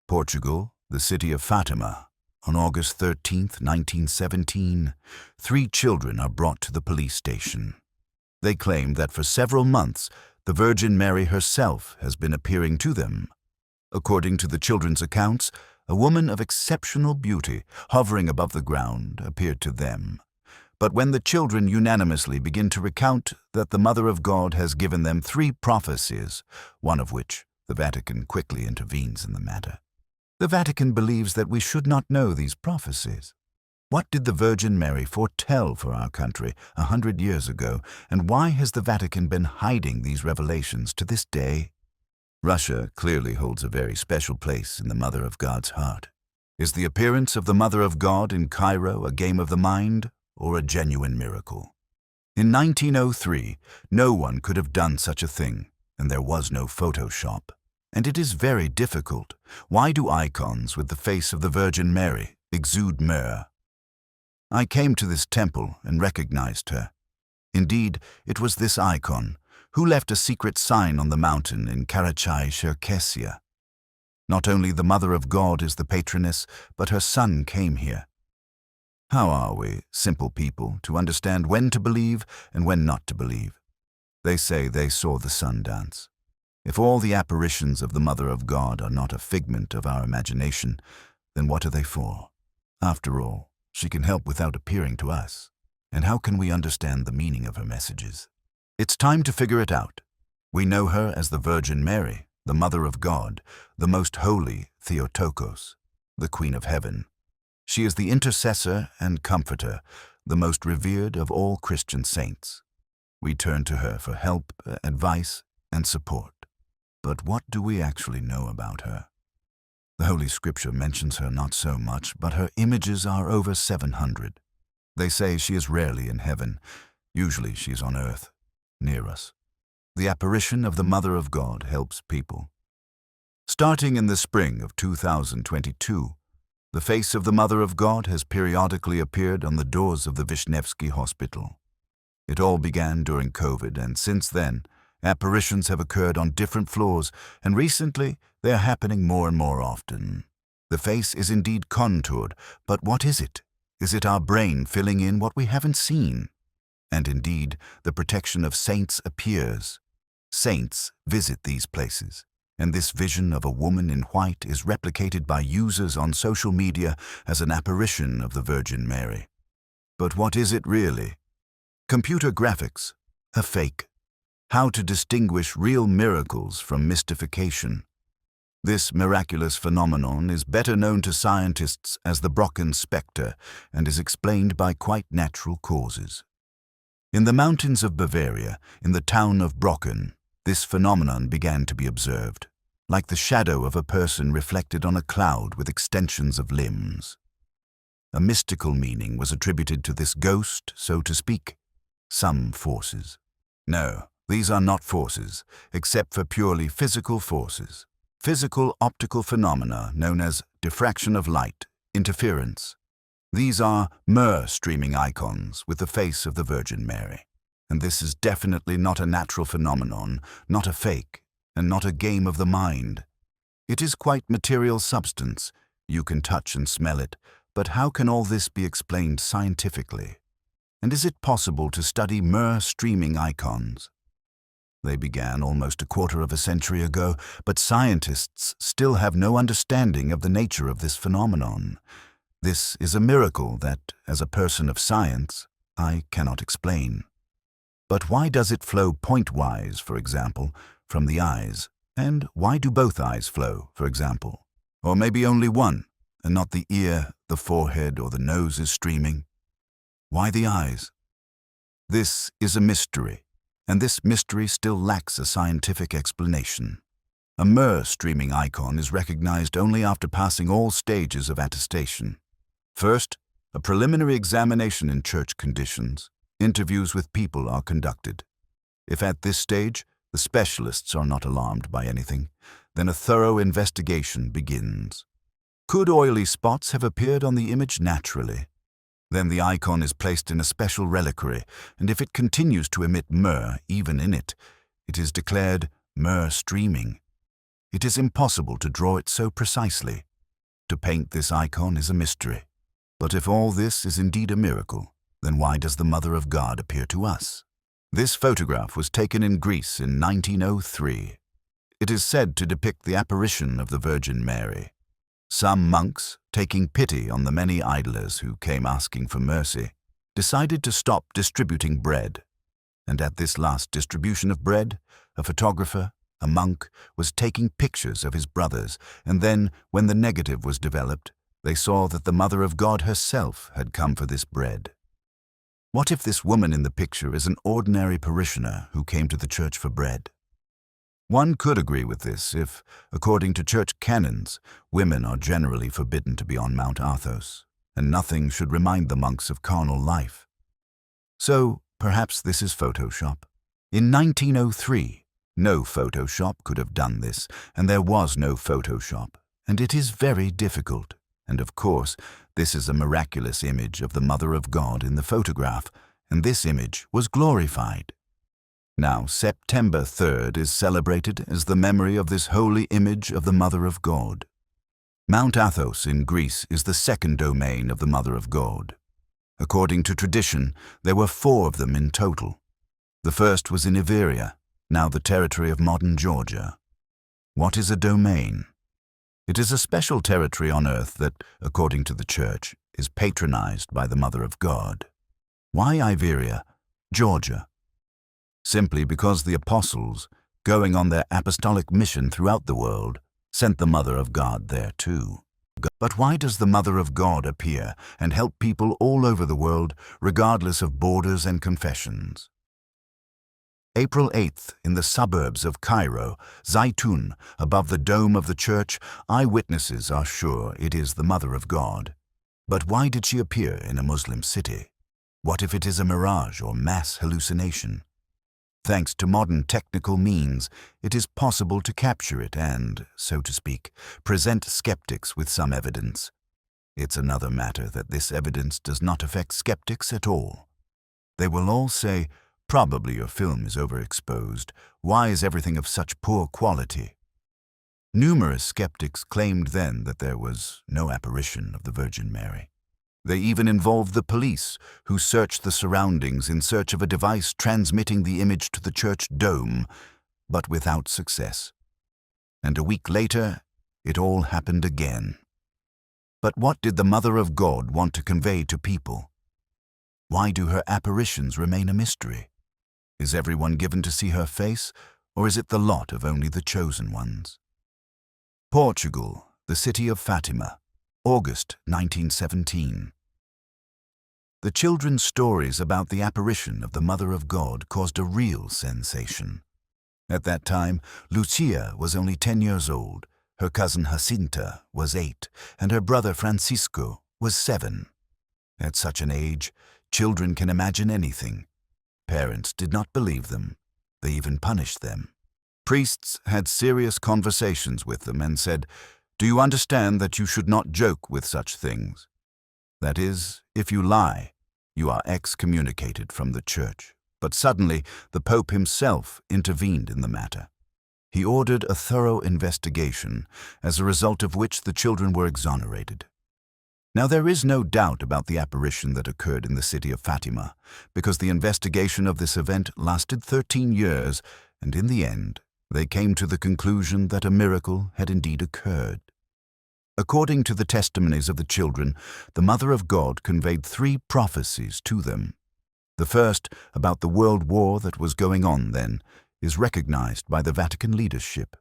Portugal, the city of Fatima. On August 13, 1917, 3 children are brought to the police station. They claim that for several months, the Virgin Mary herself has been appearing to them. According to the children's accounts, a woman of exceptional beauty, hovering above the ground, appeared to them. But when the children unanimously begin to recount that the Mother of God has given them 3 prophecies, one of which the Vatican quickly intervenes in the matter. The Vatican believes that we should not know these prophecies. What did the Virgin Mary foretell for our country 100 years ago, and why has the Vatican been hiding these revelations to this day? Russia clearly holds a very special place in the Mother of God's heart. Is the appearance of the Mother of God in Cairo a game of the mind or a genuine miracle? In 1903, no one could have done such a thing, and there was no Photoshop. And it is very difficult. Why do icons with the face of the Virgin Mary exude myrrh? I came to this temple and recognized her. Indeed, it was this icon who left a secret sign on the mountain in Karachay-Cherkessia. Not only the Mother of God is the patroness, but her son came here. How are we, simple people, to understand when to believe and when not to believe? They say they saw the sun dance. If all the apparitions of the Mother of God are not a figment of our imagination, then what are they for? After all, she can help without appearing to us. And how can we understand the meaning of her messages? It's time to figure it out. We know her as the Virgin Mary, the Mother of God, the most holy Theotokos, the Queen of Heaven. She is the intercessor and comforter, the most revered of all Christian saints. We turn to her for help, advice, and support. But what do we actually know about her? The Holy Scripture mentions her not so much, but her images are over 700. They say she is rarely in heaven. Usually she is on earth, near us. The apparition of the Mother of God helps people. Starting in the spring of 2022, the face of the Mother of God has periodically appeared on the doors of the Vishnevsky Hospital. It all began during COVID, and since then, apparitions have occurred on different floors, and recently they are happening more and more often. The face is indeed contoured, but what is it? Is it our brain filling in what we haven't seen? And indeed, the protection of saints appears. Saints visit these places, and this vision of a woman in white is replicated by users on social media as an apparition of the Virgin Mary. But what is it really? Computer graphics, a fake. How to distinguish real miracles from mystification. This miraculous phenomenon is better known to scientists as the Brocken spectre and is explained by quite natural causes. In the mountains of Bavaria, in the town of Brocken, this phenomenon began to be observed, like the shadow of a person reflected on a cloud with extensions of limbs. A mystical meaning was attributed to this ghost, so to speak. Some forces. No. These are not forces, except for purely physical forces. Physical optical phenomena known as diffraction of light, interference. These are myrrh streaming icons with the face of the Virgin Mary. And this is definitely not a natural phenomenon, not a fake, and not a game of the mind. It is quite material substance. You can touch and smell it, but how can all this be explained scientifically? And is it possible to study myrrh streaming icons? They began almost a quarter of a century ago, but scientists still have no understanding of the nature of this phenomenon. This is a miracle that, as a person of science, I cannot explain. But why does it flow pointwise, for example, from the eyes? And why do both eyes flow, for example? Or maybe only one, and not the ear, the forehead, or the nose is streaming? Why the eyes? This is a mystery. And this mystery still lacks a scientific explanation. A myrrh streaming icon is recognized only after passing all stages of attestation. First, a preliminary examination in church conditions. Interviews with people are conducted. If at this stage the specialists are not alarmed by anything, then a thorough investigation begins. Could oily spots have appeared on the image naturally? Then the icon is placed in a special reliquary, and if it continues to emit myrrh even in it, it is declared myrrh streaming. It is impossible to draw it so precisely. To paint this icon is a mystery. But if all this is indeed a miracle, then why does the Mother of God appear to us? This photograph was taken in Greece in 1903. It is said to depict the apparition of the Virgin Mary. Some monks, taking pity on the many idlers who came asking for mercy, decided to stop distributing bread. And at this last distribution of bread, a photographer, a monk, was taking pictures of his brothers, and then, when the negative was developed, they saw that the Mother of God herself had come for this bread. What if this woman in the picture is an ordinary parishioner who came to the church for bread? One could agree with this if, according to church canons, women are generally forbidden to be on Mount Athos, and nothing should remind the monks of carnal life. So, perhaps this is Photoshop. In 1903, no Photoshop could have done this, and there was no Photoshop, and it is very difficult. And of course, this is a miraculous image of the Mother of God in the photograph, and this image was glorified. Now, September 3rd is celebrated as the memory of this holy image of the Mother of God. Mount Athos in Greece is the second domain of the Mother of God. According to tradition, there were 4 of them in total. The first was in Iberia, now the territory of modern Georgia. What is a domain? It is a special territory on earth that, according to the Church, is patronized by the Mother of God. Why Iberia, Georgia? Simply because the apostles, going on their apostolic mission throughout the world, sent the Mother of God there too. But why does the Mother of God appear and help people all over the world, regardless of borders and confessions? April 8th, in the suburbs of Cairo, Zaytun, above the dome of the church, eyewitnesses are sure it is the Mother of God. But why did she appear in a Muslim city? What if it is a mirage or mass hallucination? Thanks to modern technical means, it is possible to capture it and, so to speak, present skeptics with some evidence. It's another matter that this evidence does not affect skeptics at all. They will all say, "Probably your film is overexposed. Why is everything of such poor quality?" Numerous skeptics claimed then that there was no apparition of the Virgin Mary. They even involved the police, who searched the surroundings in search of a device transmitting the image to the church dome, but without success. And a week later, it all happened again. But what did the Mother of God want to convey to people? Why do her apparitions remain a mystery? Is everyone given to see her face, or is it the lot of only the chosen ones? Portugal, the city of Fatima, August 1917. The children's stories about the apparition of the Mother of God caused a real sensation. At that time, Lucia was only 10 years old, her cousin Jacinta was 8, and her brother Francisco was 7. At such an age, children can imagine anything. Parents did not believe them. They even punished them. Priests had serious conversations with them and said, "Do you understand that you should not joke with such things? That is, if you lie, you are excommunicated from the church." But suddenly, the Pope himself intervened in the matter. He ordered a thorough investigation, as a result of which the children were exonerated. Now, there is no doubt about the apparition that occurred in the city of Fatima, because the investigation of this event lasted 13 years, and in the end, they came to the conclusion that a miracle had indeed occurred. According to the testimonies of the children, the Mother of God conveyed 3 prophecies to them. The first, about the world war that was going on then, is recognized by the Vatican leadership.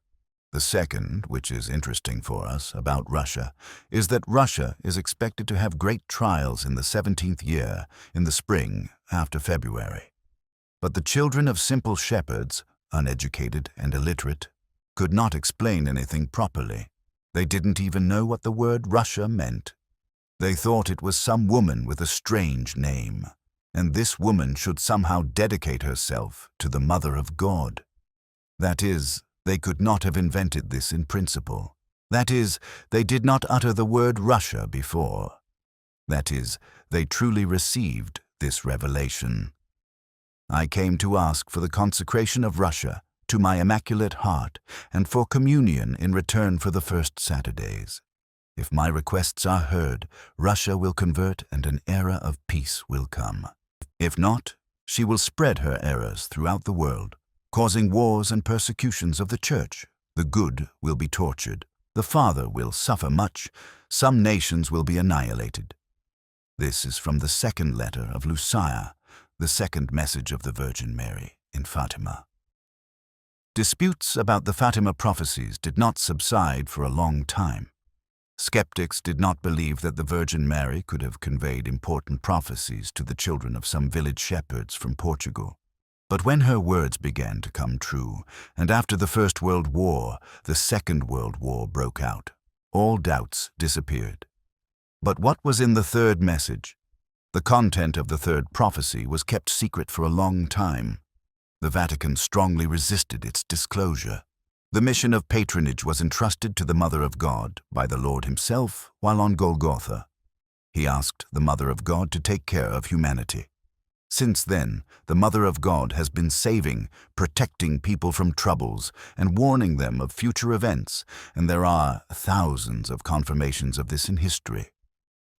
The second, which is interesting for us, about Russia, is that Russia is expected to have great trials in the 17th year, in the spring, after February. But the children of simple shepherds, uneducated and illiterate, could not explain anything properly. They didn't even know what the word Russia meant. They thought it was some woman with a strange name, and this woman should somehow dedicate herself to the Mother of God. That is, they could not have invented this in principle. That is, they did not utter the word Russia before. That is, they truly received this revelation. I came to ask for the consecration of Russia, to my immaculate heart and for communion in return for the first Saturdays. If my requests are heard, Russia will convert and an era of peace will come. If not, she will spread her errors throughout the world, causing wars and persecutions of the Church. The good will be tortured. The Father will suffer much. Some nations will be annihilated. This is from the second letter of Lucia, the second message of the Virgin Mary in Fatima. Disputes about the Fatima prophecies did not subside for a long time. Skeptics did not believe that the Virgin Mary could have conveyed important prophecies to the children of some village shepherds from Portugal. But when her words began to come true, and after the First World War, the Second World War broke out, all doubts disappeared. But what was in the third message? The content of the third prophecy was kept secret for a long time. The Vatican strongly resisted its disclosure. The mission of patronage was entrusted to the Mother of God by the Lord himself while on Golgotha. He asked the Mother of God to take care of humanity. Since then, the Mother of God has been saving, protecting people from troubles, and warning them of future events, and there are thousands of confirmations of this in history.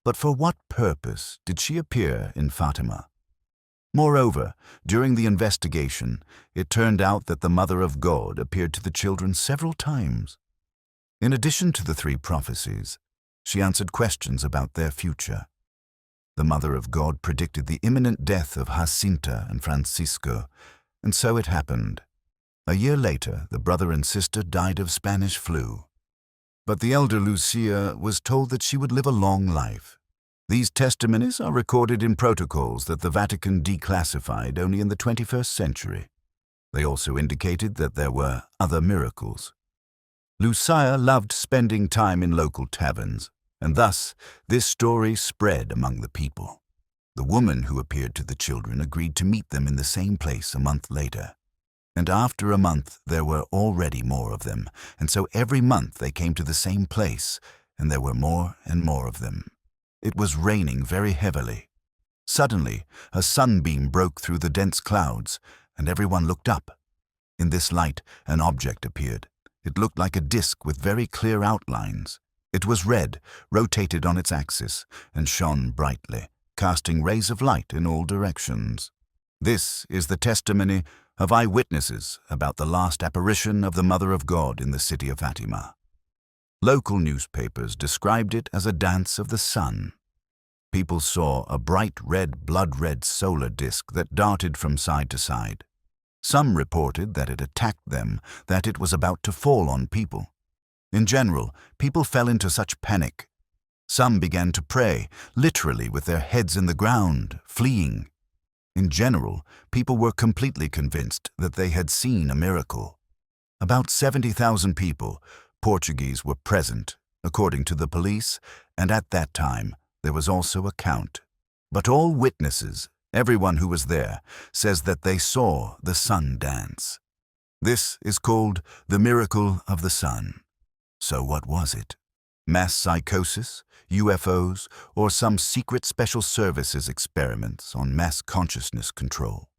But for what purpose did she appear in Fatima? Moreover, during the investigation, it turned out that the Mother of God appeared to the children several times. In addition to the three prophecies, she answered questions about their future. The Mother of God predicted the imminent death of Jacinta and Francisco, and so it happened. A year later, the brother and sister died of Spanish flu. But the elder Lucia was told that she would live a long life. These testimonies are recorded in protocols that the Vatican declassified only in the 21st century. They also indicated that there were other miracles. Lucia loved spending time in local taverns, and thus this story spread among the people. The woman who appeared to the children agreed to meet them in the same place a month later. And after a month there were already more of them, and so every month they came to the same place, and there were more and more of them. It was raining very heavily. Suddenly, a sunbeam broke through the dense clouds, and everyone looked up. In this light, an object appeared. It looked like a disk with very clear outlines. It was red, rotated on its axis, and shone brightly, casting rays of light in all directions. This is the testimony of eyewitnesses about the last apparition of the Mother of God in the city of Fatima. Local newspapers described it as a dance of the sun. People saw a bright red, blood-red solar disk that darted from side to side. Some reported that it attacked them, that it was about to fall on people. In general, people fell into such panic. Some began to pray, literally with their heads in the ground, fleeing. In general, people were completely convinced that they had seen a miracle. About 70,000 people, Portuguese, were present, according to the police, and at that time there was also a count. But all witnesses, everyone who was there, says that they saw the sun dance. This is called the miracle of the sun. So what was it? Mass psychosis, UFOs, or some secret special services experiments on mass consciousness control?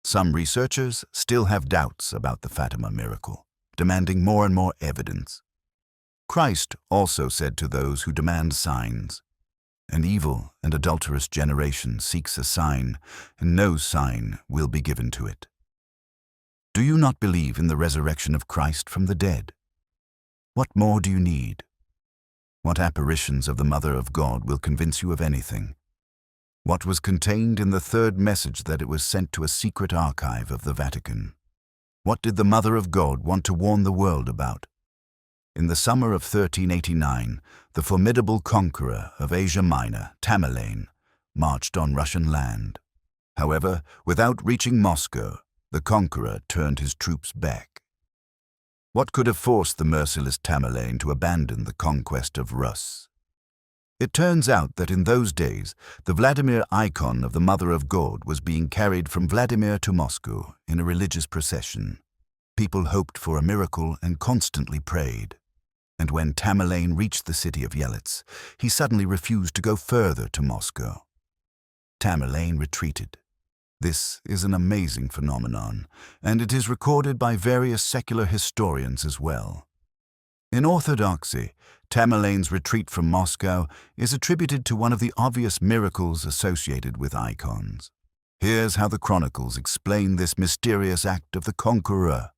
Some researchers still have doubts about the Fatima miracle, demanding more and more evidence. Christ also said to those who demand signs, "An evil and adulterous generation seeks a sign, and no sign will be given to it." Do you not believe in the resurrection of Christ from the dead? What more do you need? What apparitions of the Mother of God will convince you of anything? What was contained in the third message that it was sent to a secret archive of the Vatican? What did the Mother of God want to warn the world about? In the summer of 1389, the formidable conqueror of Asia Minor, Tamerlane, marched on Russian land. However, without reaching Moscow, the conqueror turned his troops back. What could have forced the merciless Tamerlane to abandon the conquest of Rus? It turns out that in those days, the Vladimir icon of the Mother of God was being carried from Vladimir to Moscow in a religious procession. People hoped for a miracle and constantly prayed. And when Tamerlane reached the city of Yelets, he suddenly refused to go further to Moscow. Tamerlane retreated. This is an amazing phenomenon, and it is recorded by various secular historians as well. In Orthodoxy, Tamerlane's retreat from Moscow is attributed to one of the obvious miracles associated with icons. Here's how the chronicles explain this mysterious act of the conqueror.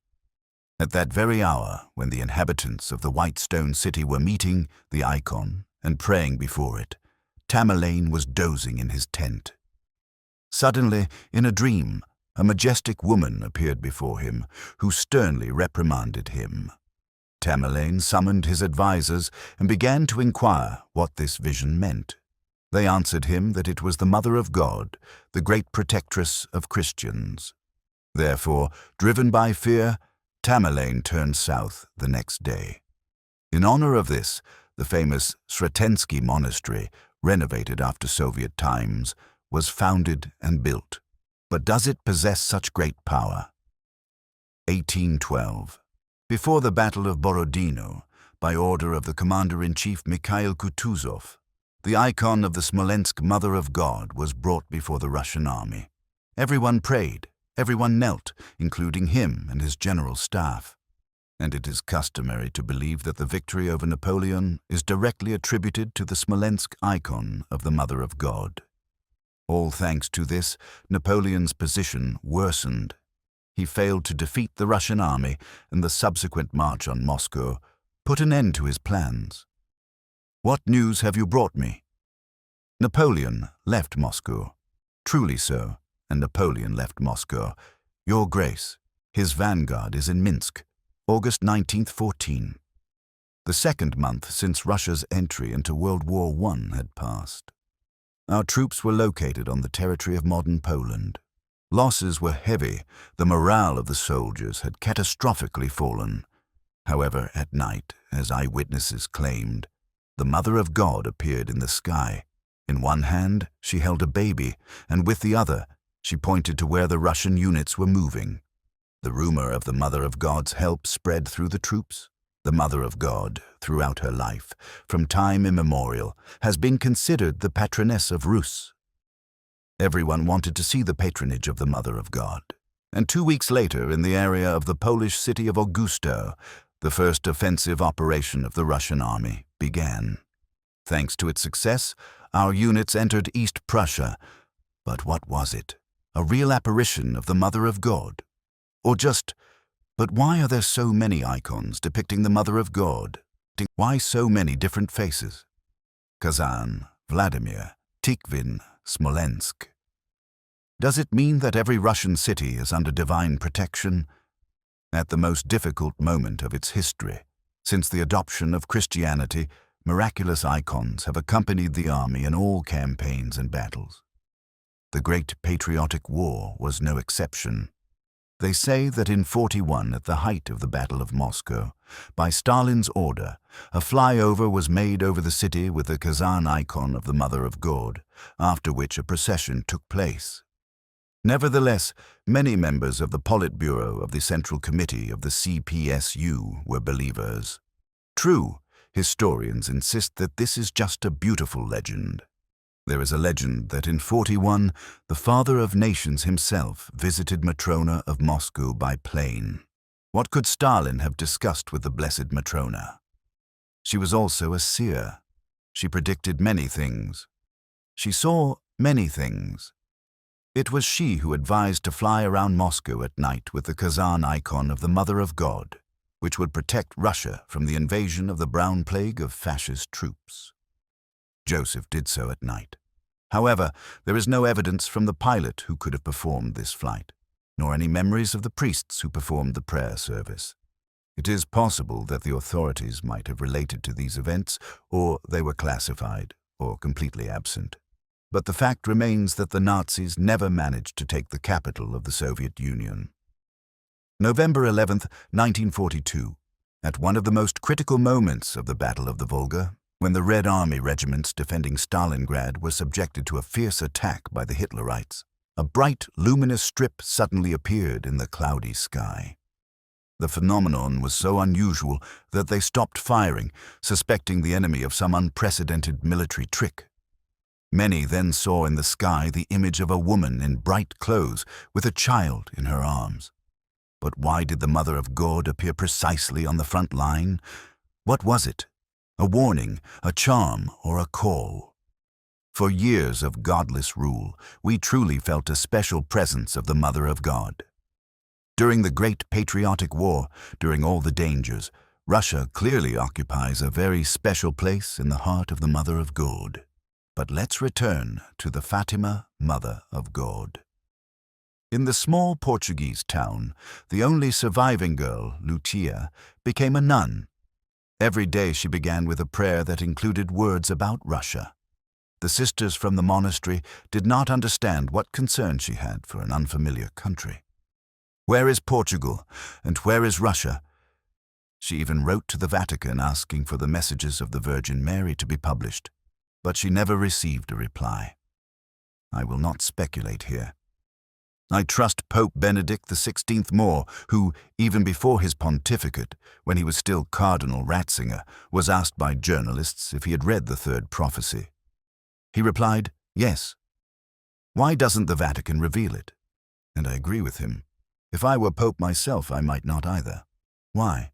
At that very hour, when the inhabitants of the white stone city were meeting the icon and praying before it, Tamerlane was dozing in his tent. Suddenly, in a dream, a majestic woman appeared before him, who sternly reprimanded him. Tamerlane summoned his advisers and began to inquire what this vision meant. They answered him that it was the Mother of God, the great protectress of Christians. Therefore, driven by fear, Tamerlane turned south the next day. In honor of this, the famous Sretensky Monastery, renovated after Soviet times, was founded and built. But does it possess such great power? 1812. Before the Battle of Borodino, by order of the Commander-in-Chief Mikhail Kutuzov, the icon of the Smolensk Mother of God was brought before the Russian army. Everyone prayed, everyone knelt, including him and his general staff. And it is customary to believe that the victory over Napoleon is directly attributed to the Smolensk icon of the Mother of God. All thanks to this, Napoleon's position worsened. He failed to defeat the Russian army, and the subsequent march on Moscow put an end to his plans. What news have you brought me? Napoleon left Moscow. Truly so, and Napoleon left Moscow. Your Grace, his vanguard is in Minsk, August 1914. The second month since Russia's entry into World War I had passed. Our troops were located on the territory of modern Poland. Losses were heavy. The morale of the soldiers had catastrophically fallen. However, at night, as eyewitnesses claimed, the Mother of God appeared in the sky. In one hand, she held a baby, and with the other, she pointed to where the Russian units were moving. The rumor of the Mother of God's help spread through the troops. The Mother of God, throughout her life, from time immemorial, has been considered the patroness of Rus. Everyone wanted to see the patronage of the Mother of God. And 2 weeks later, in the area of the Polish city of Augusto, the first offensive operation of the Russian army began. Thanks to its success, our units entered East Prussia. But what was it? A real apparition of the Mother of God? Or just, but why are there so many icons depicting the Mother of God? Why so many different faces? Kazan, Vladimir, Tikhvin, Smolensk. Does it mean that every Russian city is under divine protection? At the most difficult moment of its history, since the adoption of Christianity, miraculous icons have accompanied the army in all campaigns and battles. The Great Patriotic War was no exception. They say that in 1941, at the height of the Battle of Moscow, by Stalin's order, a flyover was made over the city with the Kazan icon of the Mother of God, after which a procession took place. Nevertheless, many members of the Politburo of the Central Committee of the CPSU were believers. True, historians insist that this is just a beautiful legend. There is a legend that in 1941, the Father of Nations himself visited Matrona of Moscow by plane. What could Stalin have discussed with the Blessed Matrona? She was also a seer. She predicted many things. She saw many things. It was she who advised to fly around Moscow at night with the Kazan icon of the Mother of God, which would protect Russia from the invasion of the brown plague of fascist troops. Joseph did so at night. However, there is no evidence from the pilot who could have performed this flight, nor any memories of the priests who performed the prayer service. It is possible that the authorities might have related to these events, or they were classified, or completely absent. But the fact remains that the Nazis never managed to take the capital of the Soviet Union. November 11, 1942, at one of the most critical moments of the Battle of the Volga, when the Red Army regiments defending Stalingrad were subjected to a fierce attack by the Hitlerites, a bright, luminous strip suddenly appeared in the cloudy sky. The phenomenon was so unusual that they stopped firing, suspecting the enemy of some unprecedented military trick. Many then saw in the sky the image of a woman in bright clothes with a child in her arms. But why did the Mother of God appear precisely on the front line? What was it? A warning, a charm, or a call? For years of godless rule, we truly felt a special presence of the Mother of God. During the Great Patriotic War, during all the dangers, Russia clearly occupies a very special place in the heart of the Mother of God. But let's return to the Fatima, Mother of God. In the small Portuguese town, the only surviving girl, Lucia, became a nun. Every day she began with a prayer that included words about Russia. The sisters from the monastery did not understand what concern she had for an unfamiliar country. Where is Portugal, and where is Russia? She even wrote to the Vatican asking for the messages of the Virgin Mary to be published, but she never received a reply. I will not speculate here. I trust Pope Benedict XVI more, who, even before his pontificate, when he was still Cardinal Ratzinger, was asked by journalists if he had read the third prophecy. He replied, yes. Why doesn't the Vatican reveal it? And I agree with him. If I were Pope myself, I might not either. Why?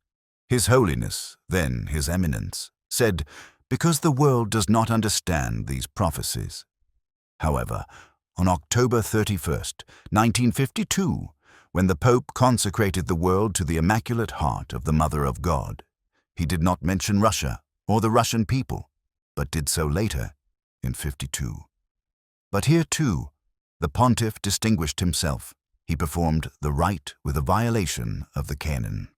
His Holiness, then His Eminence, said, because the world does not understand these prophecies. However, on October 31st, 1952, when the Pope consecrated the world to the Immaculate Heart of the Mother of God, he did not mention Russia or the Russian people, but did so later, in 52. But here too, the pontiff distinguished himself. He performed the rite with a violation of the canon.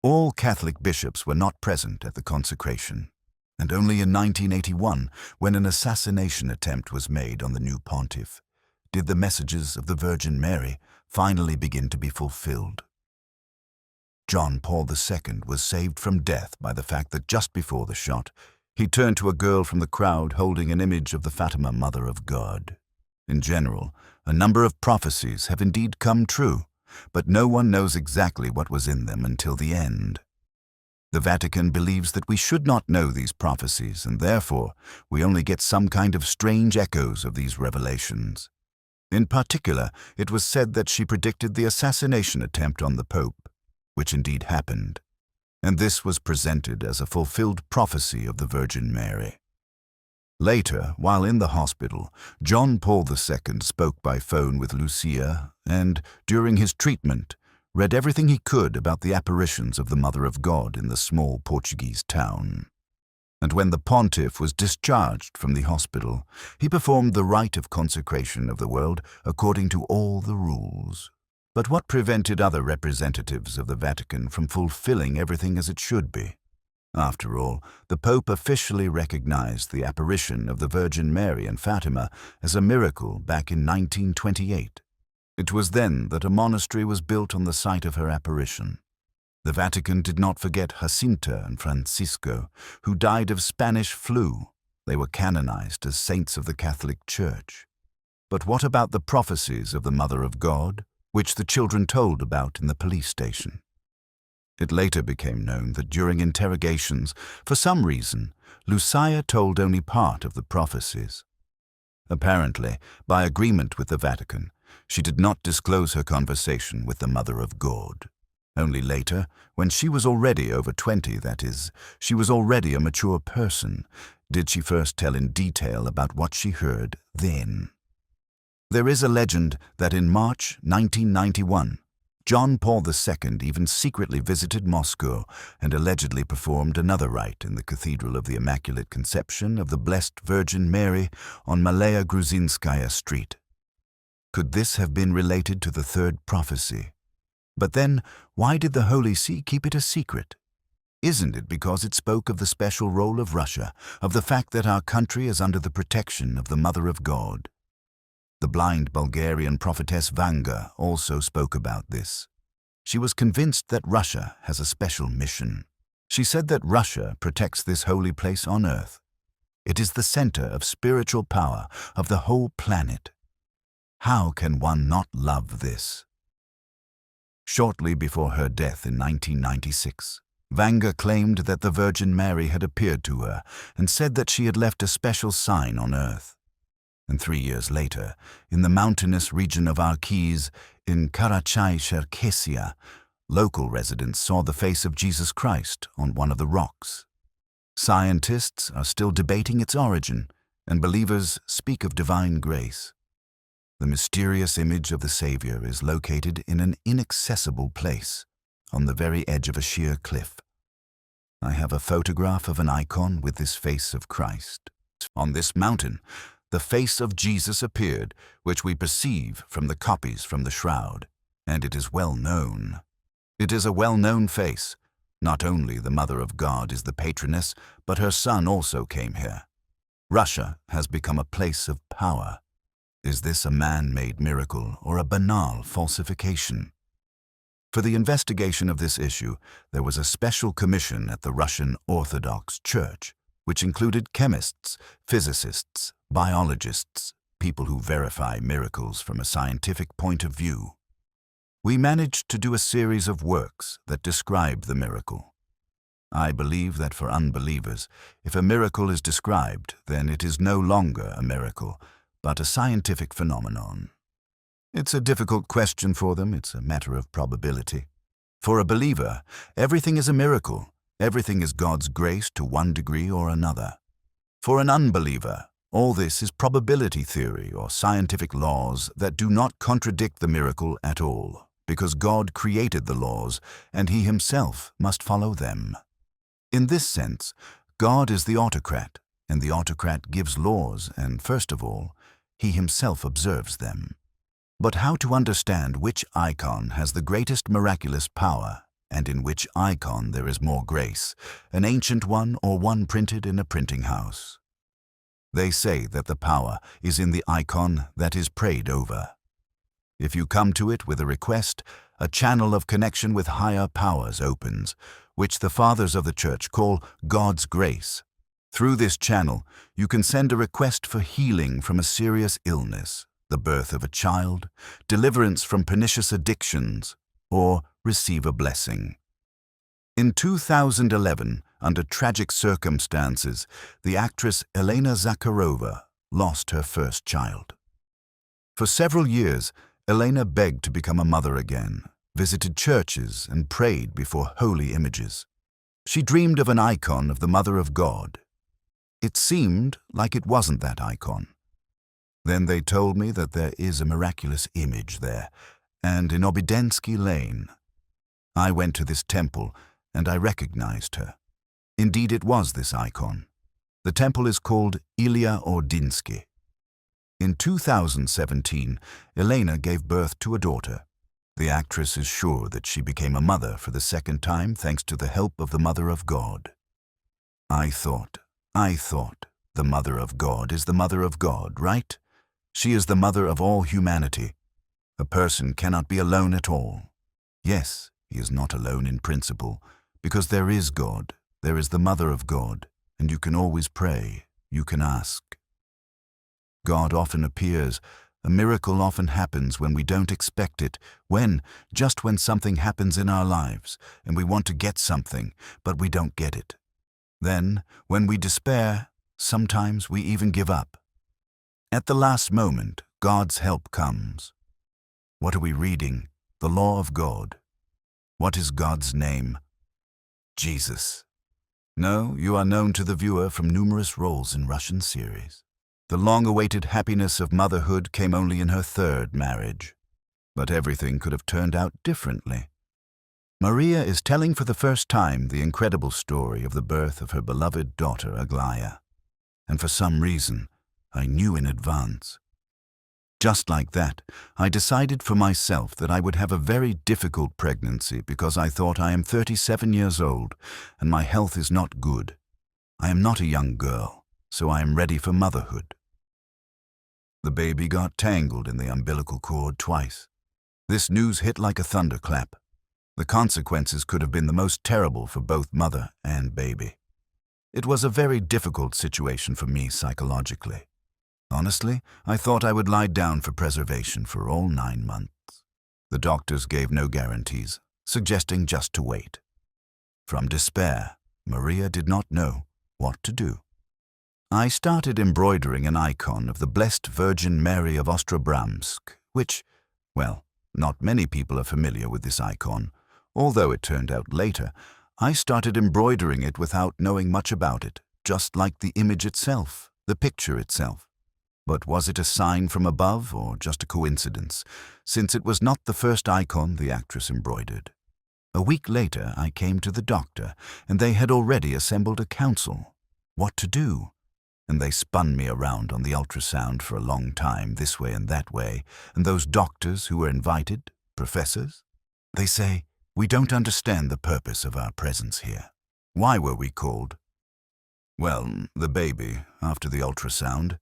All Catholic bishops were not present at the consecration, and only in 1981, when an assassination attempt was made on the new pontiff, did the messages of the Virgin Mary finally begin to be fulfilled. John Paul II was saved from death by the fact that just before the shot, he turned to a girl from the crowd holding an image of the Fatima, Mother of God. In general, a number of prophecies have indeed come true, but no one knows exactly what was in them until the end. The Vatican believes that we should not know these prophecies, and therefore we only get some kind of strange echoes of these revelations. In particular, it was said that she predicted the assassination attempt on the Pope, which indeed happened, and this was presented as a fulfilled prophecy of the Virgin Mary. Later, while in the hospital, John Paul II spoke by phone with Lucia and, during his treatment, read everything he could about the apparitions of the Mother of God in the small Portuguese town. And when the pontiff was discharged from the hospital, he performed the rite of consecration of the world according to all the rules. But what prevented other representatives of the Vatican from fulfilling everything as it should be? After all, the Pope officially recognized the apparition of the Virgin Mary in Fatima as a miracle back in 1928. It was then that a monastery was built on the site of her apparition. The Vatican did not forget Jacinta and Francisco, who died of Spanish flu. They were canonized as saints of the Catholic Church. But what about the prophecies of the Mother of God, which the children told about in the police station? It later became known that during interrogations, for some reason, Lucia told only part of the prophecies. Apparently, by agreement with the Vatican, she did not disclose her conversation with the Mother of God. Only later, when she was already over 20, that is, she was already a mature person, did she first tell in detail about what she heard then. There is a legend that in March 1991, John Paul II even secretly visited Moscow and allegedly performed another rite in the Cathedral of the Immaculate Conception of the Blessed Virgin Mary on Malaya Gruzinskaya Street. Could this have been related to the third prophecy? But then, why did the Holy See keep it a secret? Isn't it because it spoke of the special role of Russia, of the fact that our country is under the protection of the Mother of God? The blind Bulgarian prophetess Vanga also spoke about this. She was convinced that Russia has a special mission. She said that Russia protects this holy place on earth. It is the center of spiritual power of the whole planet. How can one not love this? Shortly before her death in 1996, Vanga claimed that the Virgin Mary had appeared to her and said that she had left a special sign on earth. And 3 years later, in the mountainous region of Arkiz in Karachay-Cherkessia, local residents saw the face of Jesus Christ on one of the rocks. Scientists are still debating its origin, and believers speak of divine grace. The mysterious image of the Savior is located in an inaccessible place, on the very edge of a sheer cliff. I have a photograph of an icon with this face of Christ. On this mountain, the face of Jesus appeared, which we perceive from the copies from the shroud, and it is well known. It is a well-known face. Not only the Mother of God is the patroness, but her son also came here. Russia has become a place of power. Is this a man-made miracle or a banal falsification? For the investigation of this issue, there was a special commission at the Russian Orthodox Church, which included chemists, physicists, biologists, people who verify miracles from a scientific point of view. We managed to do a series of works that describe the miracle. I believe that for unbelievers, if a miracle is described, then it is no longer a miracle, but a scientific phenomenon. It's a difficult question for them. It's a matter of probability. For a believer, everything is a miracle. Everything is God's grace to one degree or another. For an unbeliever, all this is probability theory or scientific laws that do not contradict the miracle at all, because God created the laws and He Himself must follow them. In this sense, God is the autocrat, and the autocrat gives laws, and first of all, He Himself observes them. But how to understand which icon has the greatest miraculous power, and in which icon there is more grace, an ancient one or one printed in a printing house? They say that the power is in the icon that is prayed over. If you come to it with a request, a channel of connection with higher powers opens, which the fathers of the Church call God's grace. Through this channel, you can send a request for healing from a serious illness, the birth of a child, deliverance from pernicious addictions, or receive a blessing. In 2011, under tragic circumstances, the actress Elena Zakharova lost her first child. For several years, Elena begged to become a mother again, visited churches, and prayed before holy images. She dreamed of an icon of the Mother of God. It seemed like it wasn't that icon. Then they told me that there is a miraculous image there, and in Obidensky Lane. I went to this temple, and I recognized her. Indeed, it was this icon. The temple is called Ilya Ordinsky. In 2017, Elena gave birth to a daughter. The actress is sure that she became a mother for the second time thanks to the help of the Mother of God. I thought, the Mother of God is the Mother of God, right? She is the mother of all humanity. A person cannot be alone at all. Yes, he is not alone in principle, because there is God, there is the Mother of God, and you can always pray, you can ask. God often appears. A miracle often happens when we don't expect it, just when something happens in our lives, and we want to get something, but we don't get it. Then, when we despair, sometimes we even give up. At the last moment, God's help comes. What are we reading? The law of God. What is God's name? Jesus. No, you are known to the viewer from numerous roles in Russian series. The long-awaited happiness of motherhood came only in her third marriage. But everything could have turned out differently. Maria is telling for the first time the incredible story of the birth of her beloved daughter Aglaya. And for some reason, I knew in advance. Just like that, I decided for myself that I would have a very difficult pregnancy because I thought I am 37 years old and my health is not good. I am not a young girl, so I am ready for motherhood. The baby got tangled in the umbilical cord twice. This news hit like a thunderclap. The consequences could have been the most terrible for both mother and baby. It was a very difficult situation for me psychologically. Honestly, I thought I would lie down for preservation for all 9 months. The doctors gave no guarantees, suggesting just to wait. From despair, Maria did not know what to do. I started embroidering an icon of the Blessed Virgin Mary of Ostrobramsk, which, well, not many people are familiar with this icon. Although it turned out later, I started embroidering it without knowing much about it, just like the image itself, the picture itself. But was it a sign from above or just a coincidence, since it was not the first icon the actress embroidered? A week later, I came to the doctor, and they had already assembled a council. What to do? And they spun me around on the ultrasound for a long time, this way and that way, and those doctors who were invited, professors, they say, "We don't understand the purpose of our presence here. Why were we called?" Well, the baby, after the ultrasound,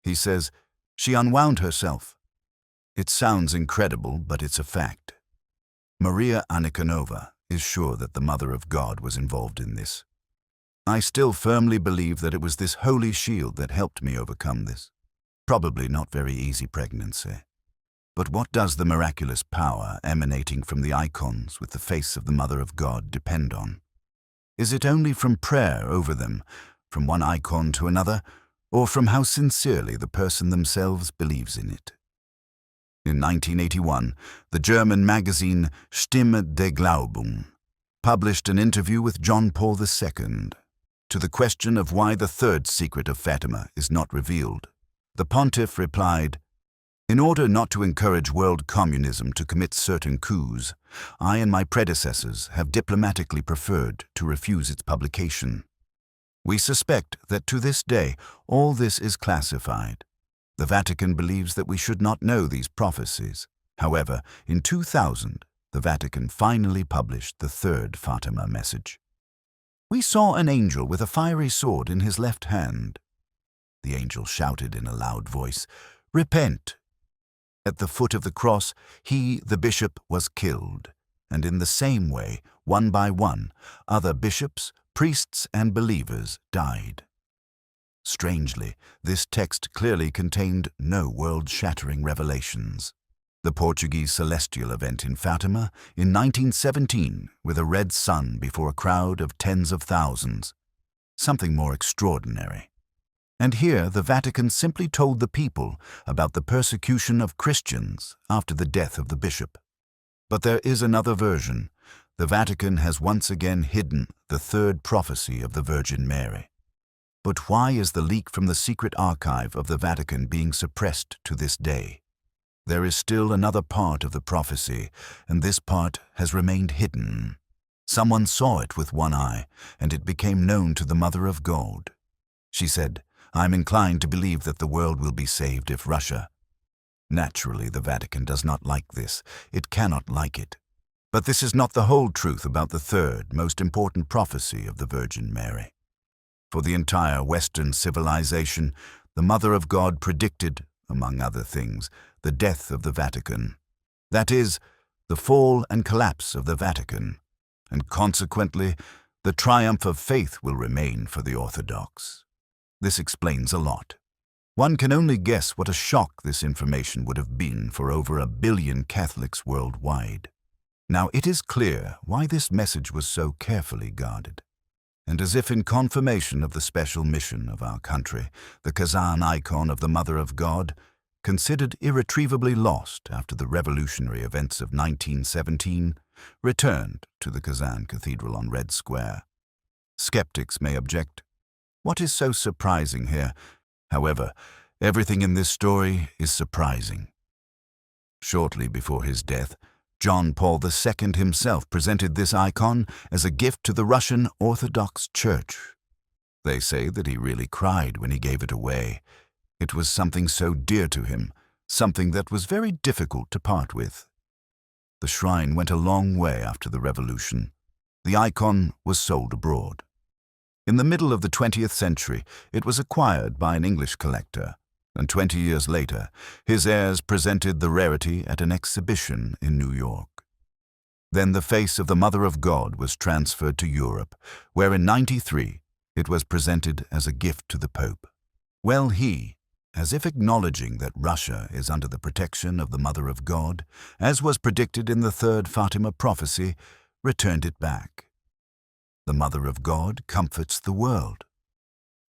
he says, she unwound herself. It sounds incredible, but it's a fact. Maria Anikonova is sure that the Mother of God was involved in this. I still firmly believe that it was this holy shield that helped me overcome this. Probably not very easy pregnancy. But what does the miraculous power emanating from the icons with the face of the Mother of God depend on? Is it only from prayer over them, from one icon to another, or from how sincerely the person themselves believes in it? In 1981, the German magazine Stimme der Glaubung published an interview with John Paul II. To the question of why the third secret of Fatima is not revealed, the pontiff replied, "In order not to encourage world communism to commit certain coups, I and my predecessors have diplomatically preferred to refuse its publication. We suspect that to this day all this is classified. The Vatican believes that we should not know these prophecies. However, in 2000, the Vatican finally published the third Fatima message. We saw an angel with a fiery sword in his left hand. The angel shouted in a loud voice, 'Repent!' At the foot of the cross, he, the bishop, was killed, and in the same way, one by one, other bishops, priests, and believers died. Strangely, this text clearly contained no world-shattering revelations. The Portuguese celestial event in Fatima in 1917 with a red sun before a crowd of tens of thousands. Something more extraordinary. And here the Vatican simply told the people about the persecution of Christians after the death of the bishop. But there is another version. The Vatican has once again hidden the third prophecy of the Virgin Mary. But why is the leak from the secret archive of the Vatican being suppressed to this day? There is still another part of the prophecy, and this part has remained hidden. Someone saw it with one eye, and it became known to the Mother of God. She said, "I'm inclined to believe that the world will be saved if Russia." Naturally, the Vatican does not like this. It cannot like it. But this is not the whole truth about the third, most important prophecy of the Virgin Mary. For the entire Western civilization, the Mother of God predicted, among other things, the death of the Vatican. That is, the fall and collapse of the Vatican, and consequently, the triumph of faith will remain for the Orthodox. This explains a lot. One can only guess what a shock this information would have been for over 1 billion Catholics worldwide. Now it is clear why this message was so carefully guarded. And as if in confirmation of the special mission of our country, the Kazan icon of the Mother of God, considered irretrievably lost after the revolutionary events of 1917, returned to the Kazan Cathedral on Red Square. Skeptics may object. What is so surprising here? However, everything in this story is surprising. Shortly before his death, John Paul II himself presented this icon as a gift to the Russian Orthodox Church. They say that he really cried when he gave it away. It was something so dear to him, something that was very difficult to part with. The shrine went a long way after the revolution. The icon was sold abroad. In the middle of the 20th century, it was acquired by an English collector, and 20 years later, his heirs presented the rarity at an exhibition in New York. Then the face of the Mother of God was transferred to Europe, where in 93 it was presented as a gift to the Pope. Well, he, as if acknowledging that Russia is under the protection of the Mother of God, as was predicted in the third Fatima prophecy, returned it back. The Mother of God comforts the world.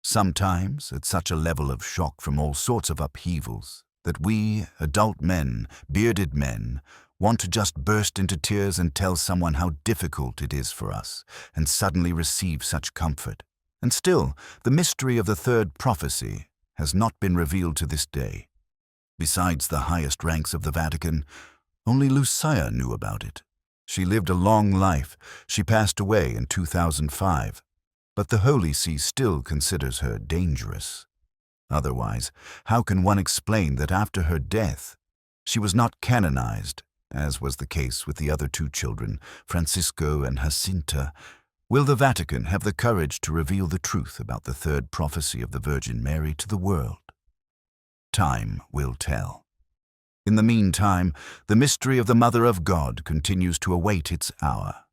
Sometimes, at such a level of shock from all sorts of upheavals, that we, adult men, bearded men, want to just burst into tears and tell someone how difficult it is for us, and suddenly receive such comfort. And still, the mystery of the third prophecy has not been revealed to this day. Besides the highest ranks of the Vatican, only Lucia knew about it. She lived a long life. She passed away in 2005. But the Holy See still considers her dangerous. Otherwise, how can one explain that after her death, she was not canonized, as was the case with the other two children, Francisco and Jacinta? Will the Vatican have the courage to reveal the truth about the third prophecy of the Virgin Mary to the world? Time will tell. In the meantime, the mystery of the Mother of God continues to await its hour.